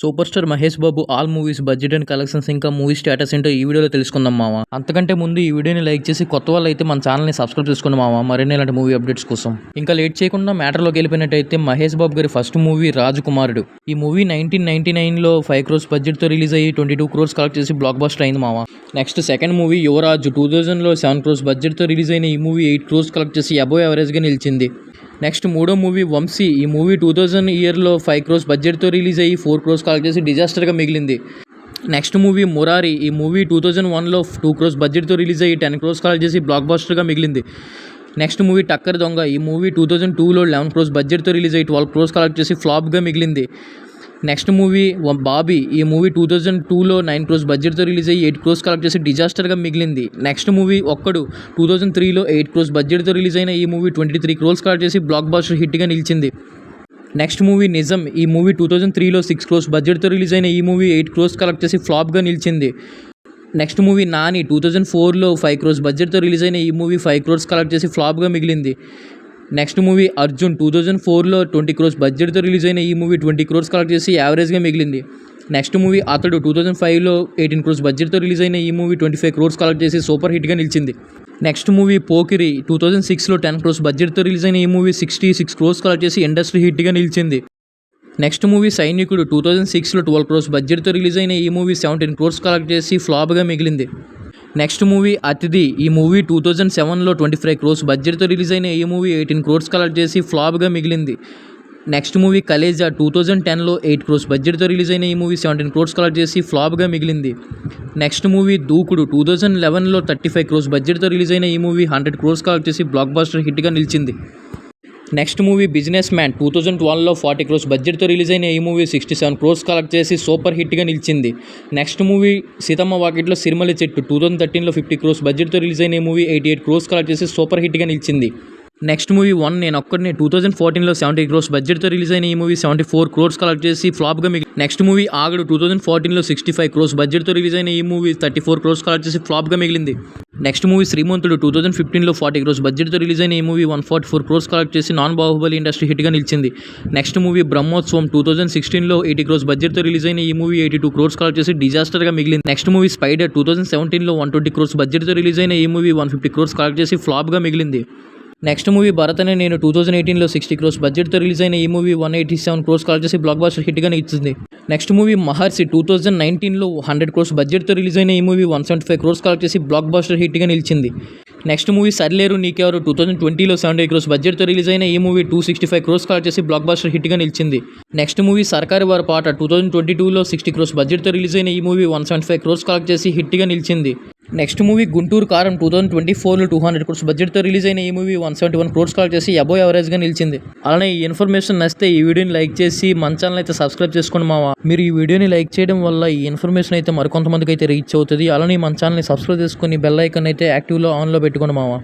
Super star Mahesh Babu all movies budget and collections ఇంకా movie status ఏంటో ఈ వీడియోలో తెలుసుకుందాం మామ. అంతకంటే ముందు ఈ వీడియోని లైక్ చేసి కొత్త వాళ్ళు అయితే మన ఛానల్ని సబ్స్క్రైబ్ చేసుకోండి మామ, మరిన్ని ఇలాంటి మూవీ అప్డేట్స్ కోసం. ఇంకా లేట్ చేయకుండా మ్యాటర్లోకి వెళ్ళిపోయినట్టయితే మహేష్ బాబు గారి ఫస్ట్ మూవీ రాజకుమారుడు. ఈ మూవీ 1999లో 5 crores బడ్జెట్తో రిలీజ్ అయ్యి 22 crores కలెక్ట్ చేసి బ్లాక్ బస్టర్ అయింది మామ. నెక్స్ట్ సెకండ్ మూవీ యువరాజు 2000లో 7 crores బడ్జెట్తో రిలీజ్ అయిన ఈ మూవీ 8 crores కలెక్ట్ చేసి అబోవ్ యావరేజ్గా నిలిచింది. నెక్స్ట్ మూడో మూవీ వంశీ. ఈ మూవీ 2000 ఇయర్లో 5 crores బడ్జెట్తో రిలీజ్ అయ్యి 4 crores కలెక్ట్ చేసి డిజాస్టర్గా మిగిలింది. Next movie Murari. ఈ మూవీ 2001లో 2 crores బడ్జెట్తో రిలీజ్ అయ్యి 10 crores కలెక్ట్ చేసి బ్లాక్ బస్టర్గా మిగిలింది. నెక్స్ట్ మూవీ టక్కర్ దొంగ. ఈ మూవీ 2002లో 11 crores బడ్జెట్తో రిలీజ్ అయ్యి 12 crores కలెక్ట్ చేసి ఫ్లాప్గా మిగిలింది. Next movie Bobby. ఈ మూవీ 2002లో 9 crores బడ్జెట్తో రిలీజ్ అయ్యి 8 crores కలెక్ట్ చేసి డిజాస్టర్గా మిగిలింది. నెక్స్ట్ మూవీ ఒక్కడు. 2003లో 8 crores బడ్జెట్తో రిలీజ్ అయిన ఈ మూవీ 23 crores కలెక్ట్ చేసి బ్లాక్ బస్టర్ హిట్గా నిలిచింది. Next movie Nijam. ఈ మూవీ 2003లో 6 crores బడ్జెట్తో రిలీజ్ అయిన ఈ మూవీ 8 crores కలెక్ట్ చేసి ఫ్లాప్గా నిలిచింది. Next movie Nani. 2004లో 5 crores బడ్జెట్తో రిలీజ్ అయిన ఈ మూవీ 5 crores కలెక్ట్ చేసి ఫ్లాప్గా మిగిలింది. Next movie Arjun. 2004లో 20 crores బడ్జెట్తో రిలీజ్ అయిన ఈ మూవీ 20 crores కలెక్ట్ చేసి యావరేజ్గా మిగిలింది. నెక్స్ట్ మూవీ అతడు. 2005లో 18 crores బడ్జెట్తో రిలీజ్ అయిన ఈ మూవీ 25 crores కలెక్ట్ చేసి సూపర్ హిట్గా నిలిచింది. Next movie Pokiri. 2006లో 10 crores బడ్జెట్తో రిలీజ్ అయిన ఈ మూవీ 66 crores కలెక్ట్ చేసి ఇండస్ట్రీ హిట్గా నిలిచింది. నెక్స్ట్ మూవీ సైనికుడు. 2006లో 12 crores బడ్జెట్తో రిలీజ్ అయిన ఈ మూవీ 17 crores కలెక్ట్ చేసి ఫ్లాప్గా మిగిలింది. Next movie Athidhi. ఈ మూవీ 2007లో 25 crores బడ్జెట్తో రిలీజ్ అయిన ఈ మూవీ 18 crores కలెక్ట్ చేసి ఫ్లాప్గా మిగిలింది. Next movie Khaleja. 2010లో 8 crores బడ్జెట్తో రిలీజ్ అయిన ఈ మూవీ 17 crores కలెక్ట్ చేసి ఫ్లాప్గా మిగిలింది. నెక్స్ట్ మూవీ దూకుడు. 2011లో 35 crores బడ్జెట్తో రిలీజ్ అయిన ఈ మూవీ 100 crores కలెక్ట్ చేసి బ్లాక్ బస్టర్ హిట్గా నిలిచింది. Next movie businessman. 2012లో 40 crores బడ్జెట్తో రిలీజ్ అయిన ఈ మూవీ 67 crores కలెక్ట్ చేసి సూపర్ హిట్గా నిలిచింది. నెక్స్ట్ మూవీ సీతమ్మ వాకిట్లో సిరిమల్లి చెట్టు. 2013లో 50 crores బడ్జెట్తో రిలీజ్ అయిన ఈ మూవీ 88 crores కలెక్ట్ చేసి సూపర్ హిట్గా నిలిచింది. నెక్స్ట్ మూవీ వన్ నేను ఒక్కడిని. 2014లో 70 crores బడ్జెట్తో రిలీజ్ అయిన ఈ మూవీ 74 crores కలెక్ట్ చేసి ఫ్లాప్గా మిగిలింది. Next movie Aagadu. 2014లో 65 crores బడ్జెట్తో రిలీజ్ అయిన ఈ మూవీ 34 crores కలెక్ట్ చేసి ఫ్లాప్గా మిగిలింది. Next movie Srimanthudu. 2015లో 40 crores బడ్జెట్తో రిలీజ్ అయిన ఈ మూవీ 144 crores కలెక్ట్ చేసి నాన్ బాహుబలి ఇండస్ట్రీ హిట్గా నిలిచింది. Next movie Brahmotsavam. 2016లో 80 crores బడ్జెట్తో రిలీజ్ అయిన ఈ మూవీ 82 crores కలెక్ట్ చేసి డిజాస్టర్గా మిగిలింది. Next movie spyder. 2017లో 120 crores బడ్జెట్తో రిలీజ్ అయిన ఈ మూవీ 150 crores కలెక్ట్ చేసి ఫ్లాప్గా మిగిలింది. నెక్స్ట్ మూవీ భరత్ అనే నేను. 2018లో 60 crores బడ్జెట్తో రిలీజ్ అయిన ఈ మూవీ 187 crores కలెక్ట్ చేసి బ్లాక్ బస్టర్ హిట్గా నిలిచింది. నెక్స్ట్ మూవీ మహర్షి. 2019లో 100 crores బడ్జెట్తో రిలీజ్ అయిన ఈ మూవీ 175 crores కలెక్ట్ చేసి బ్లాక్ బస్టర్ హిట్గా నిలిచింది. నెక్స్ట్ మూవీ సర్లేరు నీకెవరు. 2020లో 70 crores బడ్జెట్తో రిలీజ్ అయిన ఈ మూవీ 265 crores కలెక్ట్ చేసి బ్లాక్ బస్టర్ హిట్గా నిలిచింది. నెక్స్ట్ మూవీ సర్కారు వారి పాట. 2022లో 60 crores బడ్జెట్తో రిలీజ్ అయిన ఈ మూవీ 175 crores కలెక్ట్ చేసి హిట్గా నిలిచింది. నెక్స్ట్ మూవీ గుంటూరు కారం. 2024లో 200 crores బడ్జెట్తో రిలీజ్ అయిన ఈ మూవీ 171 crores కలెక్ట్ చేసి అబోవ్ యావరేజ్గా నిలిచింది. అలానే ఈ ఇన్ఫర్మేషన్ నచ్చితే ఈ వీడియోని లైక్ చేసి మన ఛానల్ అయితే సబ్స్క్రైబ్ చేసుకోండి మావా. మీరు ఈ వీడియోని లైక్ చేయడం వల్ల ఈ ఇన్ఫర్మేషన్ అయితే మరికొంతమందికి అయితే రీచ్ అవుతుంది. అలానే మన ఛానల్ని సబ్స్క్రైబ్ చేసుకొని బెల్ ఐకాన్ అయితే యాక్టివ్లో ఆన్లో పెట్టుకోండి మావా.